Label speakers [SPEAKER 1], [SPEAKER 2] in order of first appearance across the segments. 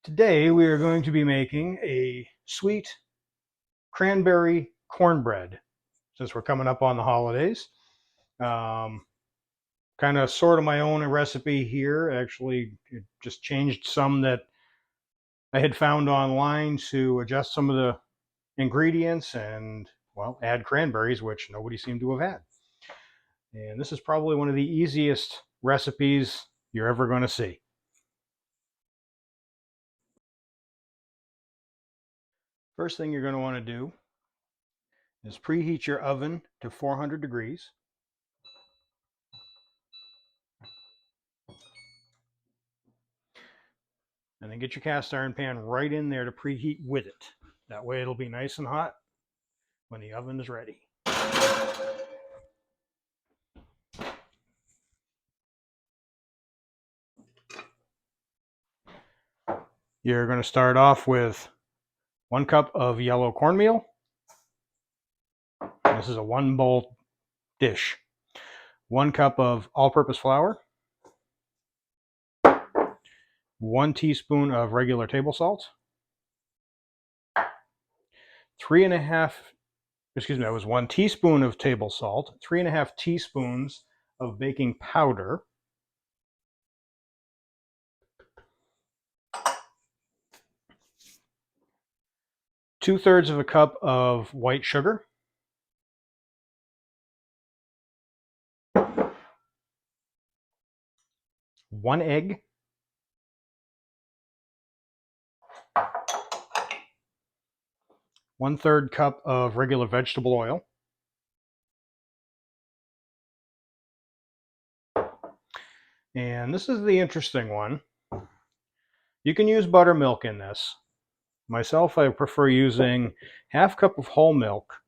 [SPEAKER 1] Today we are going to be making a sweet cranberry cornbread since we're coming up on the holidays. Um, kind of sort of my own recipe here. Actually, it just changed some that I had found online to adjust some of the ingredients and, well, add cranberries, which nobody seemed to have had. And this is probably one of the easiest recipes you're ever going to see. First thing you're going to want to do is preheat your oven to 400 degrees. And then get your cast iron pan right in there to preheat with it. That way it'll be nice and hot when the oven is ready. You're going to start off with 1 cup of yellow cornmeal. This is a 1-bowl dish. 1 cup of all-purpose flour. 1 teaspoon of regular table salt. 1 teaspoon of table salt. 3.5 teaspoons of baking powder. 2/3 of a cup of white sugar. 1 egg. 1/3 cup of regular vegetable oil. And this is the interesting one. You can use buttermilk in this. Myself, I prefer using 1/2 cup of whole milk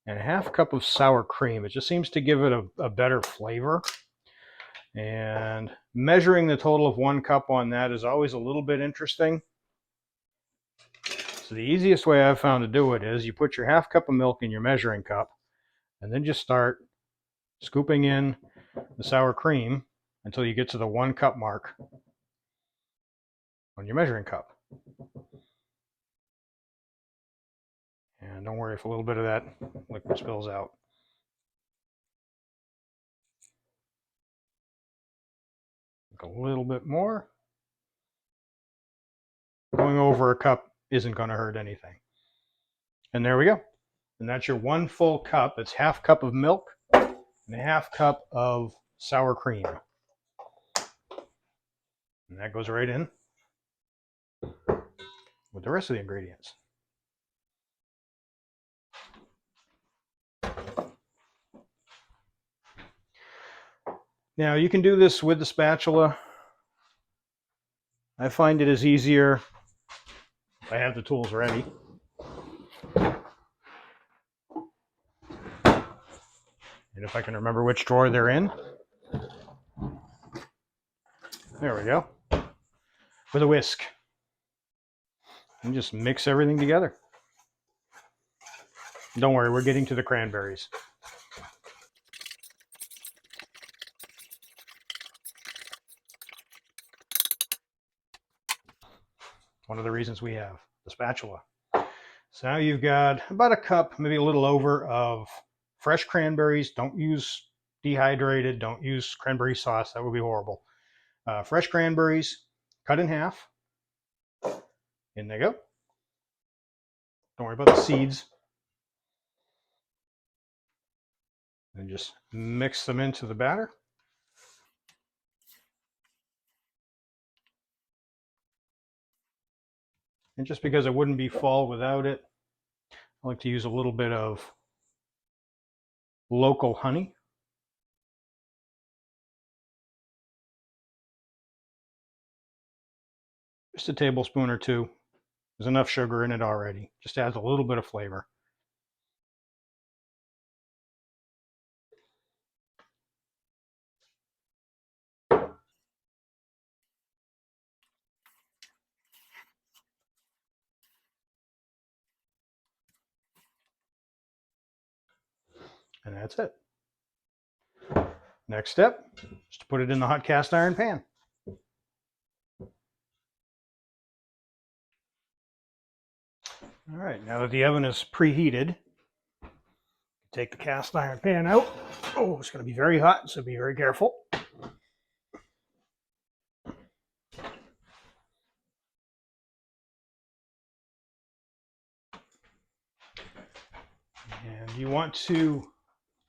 [SPEAKER 1] and 1/2 cup of sour cream. It just seems to give it a better flavor. And measuring the total of 1 cup on that is always a little bit interesting. So the easiest way I've found to do it is you put your 1/2 cup of milk in your measuring cup and then just start scooping in the sour cream until you get to the 1 cup mark on your measuring cup. And don't worry if a little bit of that liquid spills out. A little bit more. Going over a cup isn't going to hurt anything. And there we go. And that's your 1 full cup. It's 1/2 cup of milk and 1/2 cup of sour cream. And that goes right in with the rest of the ingredients. Now you can do this with the spatula. I find it is easier if I have the tools ready. And if I can remember which drawer they're in. There we go. With a whisk. And just mix everything together. Don't worry, we're getting to the cranberries. One of the reasons we have the spatula. So now you've got about a cup, maybe a little over, of fresh cranberries. Don't use dehydrated. Don't use cranberry sauce. That would be horrible. Fresh cranberries, cut in half. In they go. Don't worry about the seeds. And just mix them into the batter. And just because it wouldn't be fall without it, I like to use a little bit of local honey. Just a tablespoon or 2. There's enough sugar in it already. Just adds a little bit of flavor. And that's it. Next step is to put it in the hot cast iron pan. All right, now that the oven is preheated, take the cast iron pan out. Oh, it's going to be very hot, so be very careful. And you want to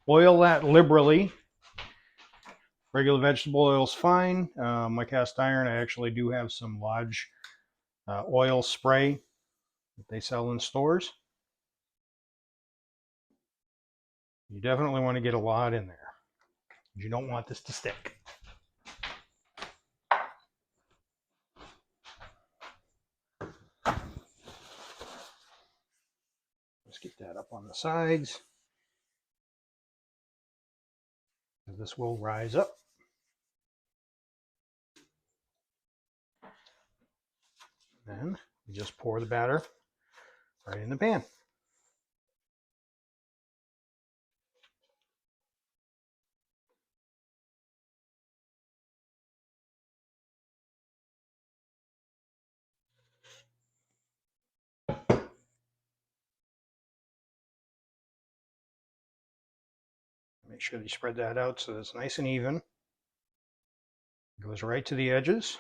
[SPEAKER 1] oil that liberally. Regular vegetable oil is fine. My cast iron, I actually do have some Lodge oil spray that they sell in stores. You definitely want to get a lot in there. You don't want this to stick. Let's get that up on the sides. This will rise up. Then you just pour the batter right in the pan. Make sure that you spread that out so it's nice and even. It goes right to the edges.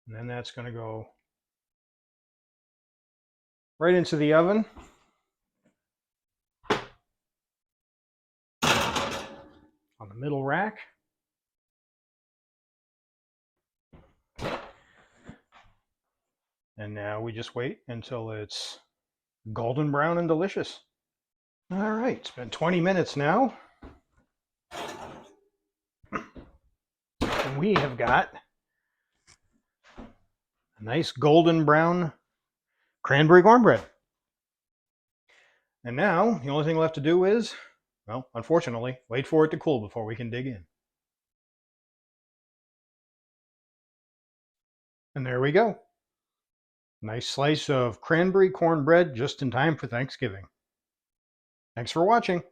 [SPEAKER 1] And then that's going to go right into the oven. On the middle rack. And now we just wait until it's golden brown and delicious. All right, it's been 20 minutes now. And we have got a nice golden brown cranberry cornbread. And now the only thing left to do is, well, unfortunately, wait for it to cool before we can dig in. And there we go. Nice slice of cranberry cornbread just in time for Thanksgiving. Thanks for watching.